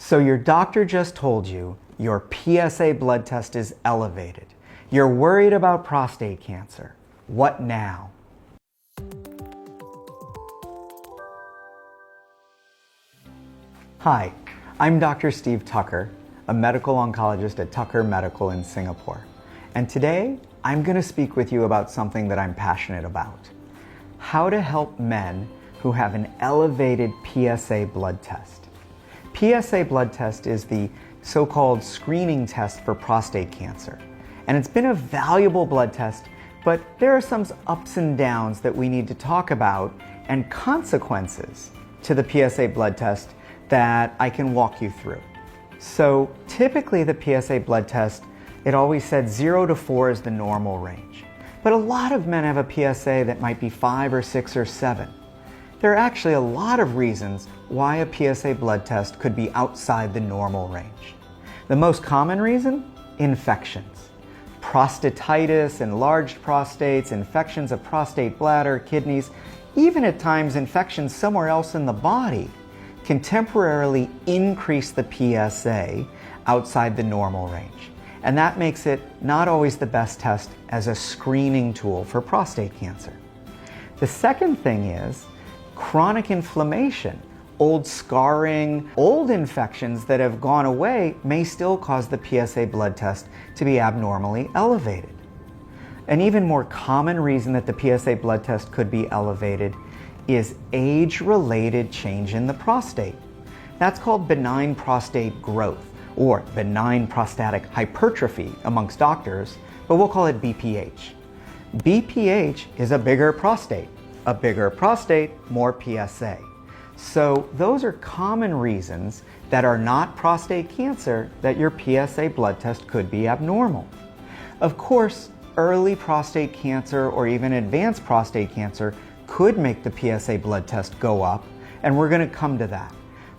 So your doctor just told you your PSA blood test is elevated. You're worried about prostate cancer. What now? Hi, I'm Dr. Steve Tucker, a medical oncologist at Tucker Medical in Singapore. And today, I'm going to speak with you about something that I'm passionate about. How to help men who have an elevated PSA blood test. PSA blood test is the so-called screening test for prostate cancer. And it's been a valuable blood test, but there are some ups and downs that we need to talk about and consequences to the PSA blood test that I can walk you through. So typically the PSA blood test, it always said 0 to 4 is the normal range. But a lot of men have a PSA that might be 5 or 6 or 7. There are actually a lot of reasons why a PSA blood test could be outside the normal range. The most common reason? Infections. Prostatitis, enlarged prostates, infections of prostate bladder, kidneys, even at times infections somewhere else in the body can temporarily increase the PSA outside the normal range. And that makes it not always the best test as a screening tool for prostate cancer. The second thing is chronic inflammation. Old scarring, old infections that have gone away may still cause the PSA blood test to be abnormally elevated. An even more common reason that the PSA blood test could be elevated is age-related change in the prostate. That's called benign prostate growth or benign prostatic hypertrophy amongst doctors, but we'll call it BPH. BPH is a bigger prostate. A bigger prostate, more PSA. So those are common reasons that are not prostate cancer that your PSA blood test could be abnormal. Of course, early prostate cancer or even advanced prostate cancer could make the PSA blood test go up, and we're going to come to that.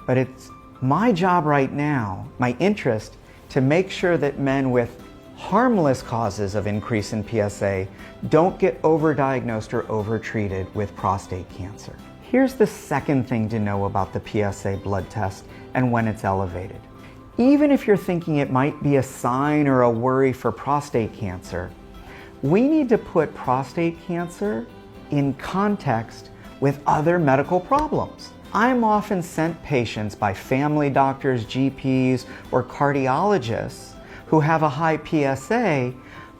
But it's my job right now, my interest, to make sure that men with harmless causes of increase in PSA don't get overdiagnosed or overtreated with prostate cancer. Here's the second thing to know about the PSA blood test and when it's elevated. Even if you're thinking it might be a sign or a worry for prostate cancer, we need to put prostate cancer in context with other medical problems. I'm often sent patients by family doctors, GPs, or cardiologists who have a high PSA,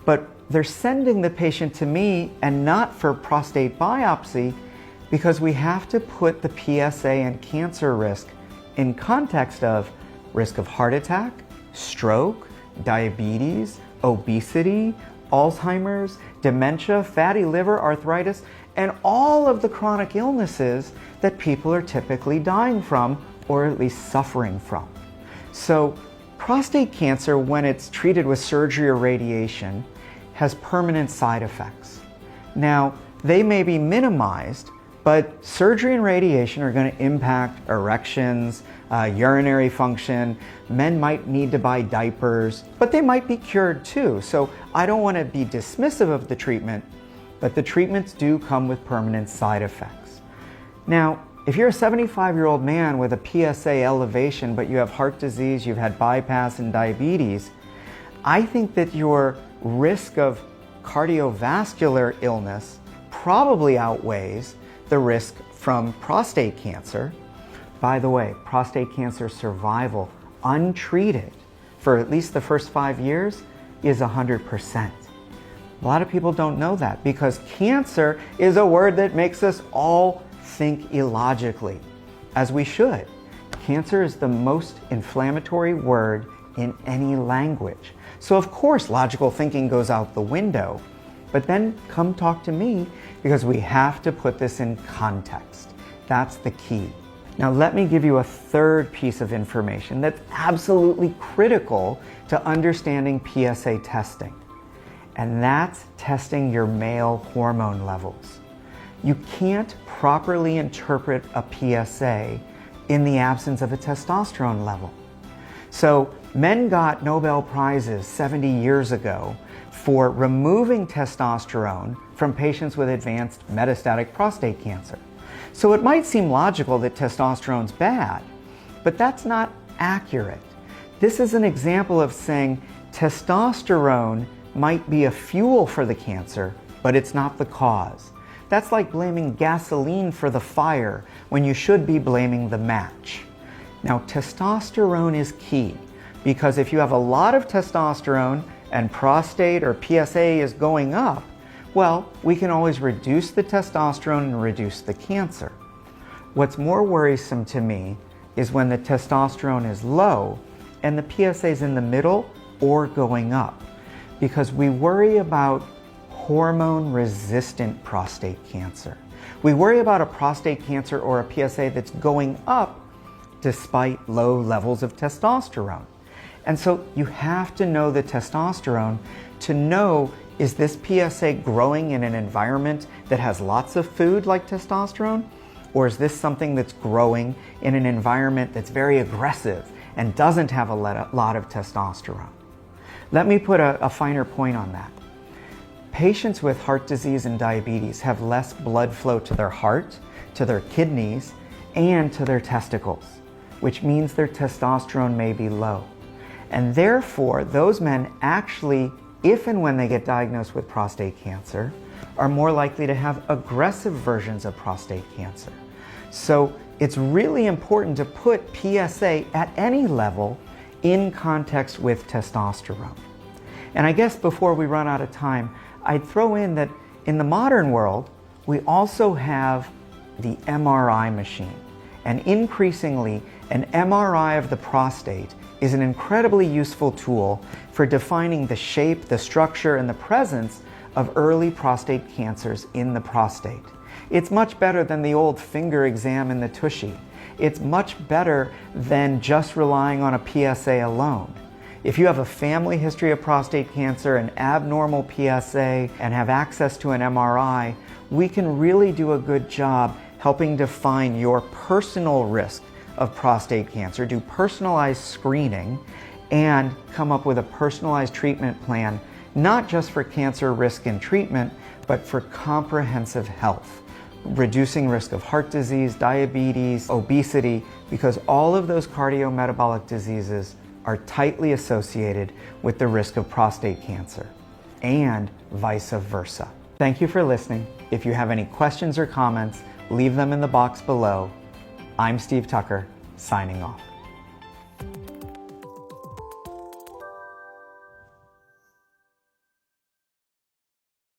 but they're sending the patient to me and not for prostate biopsy because we have to put the PSA and cancer risk in context of risk of heart attack, stroke, diabetes, obesity, Alzheimer's, dementia, fatty liver, arthritis, and all of the chronic illnesses that people are typically dying from or at least suffering from. So prostate cancer, when it's treated with surgery or radiation, has permanent side effects. Now, they may be minimized, but surgery and radiation are going to impact erections, urinary function. Men might need to buy diapers, but they might be cured too. So I don't want to be dismissive of the treatment, but the treatments do come with permanent side effects. Now, if you're a 75-year-old man with a PSA elevation, but you have heart disease, you've had bypass and diabetes, I think that your risk of cardiovascular illness probably outweighs the risk from prostate cancer. By the way, prostate cancer survival untreated for at least the first 5 years is 100%. A lot of people don't know that because cancer is a word that makes us all think illogically, as we should. Cancer is the most inflammatory word in any language. So of course logical thinking goes out the window, but then come talk to me because we have to put this in context. That's the key. Now let me give you a third piece of information that's absolutely critical to understanding PSA testing, and that's testing your male hormone levels. You can't properly interpret a PSA in the absence of a testosterone level. So men got Nobel Prizes 70 years ago for removing testosterone from patients with advanced metastatic prostate cancer. So it might seem logical that testosterone's bad, but that's not accurate. This is an example of saying testosterone might be a fuel for the cancer, but it's not the cause. That's like blaming gasoline for the fire when you should be blaming the match. Now, testosterone is key because if you have a lot of testosterone and prostate or PSA is going up, well, we can always reduce the testosterone and reduce the cancer. What's more worrisome to me is when the testosterone is low and the PSA is in the middle or going up, because we worry about hormone-resistant prostate cancer. We worry about a prostate cancer or a PSA that's going up despite low levels of testosterone. And so you have to know the testosterone to know, is this PSA growing in an environment that has lots of food like testosterone? Or is this something that's growing in an environment that's very aggressive and doesn't have a lot of testosterone? Let me put a finer point on that. Patients with heart disease and diabetes have less blood flow to their heart, to their kidneys, and to their testicles, which means their testosterone may be low. And therefore, those men actually, if and when they get diagnosed with prostate cancer, are more likely to have aggressive versions of prostate cancer. So it's really important to put PSA at any level in context with testosterone. And I guess before we run out of time, I'd throw in that in the modern world, we also have the MRI machine. And increasingly, an MRI of the prostate is an incredibly useful tool for defining the shape, the structure, and the presence of early prostate cancers in the prostate. It's much better than the old finger exam in the tushy. It's much better than just relying on a PSA alone. If you have a family history of prostate cancer, an abnormal PSA, and have access to an MRI, we can really do a good job helping define your personal risk of prostate cancer, do personalized screening, and come up with a personalized treatment plan, not just for cancer risk and treatment, but for comprehensive health, reducing risk of heart disease, diabetes, obesity, because all of those cardiometabolic diseases are tightly associated with the risk of prostate cancer, and vice versa. Thank you for listening. If you have any questions or comments, leave them in the box below. I'm Steve Tucker, signing off.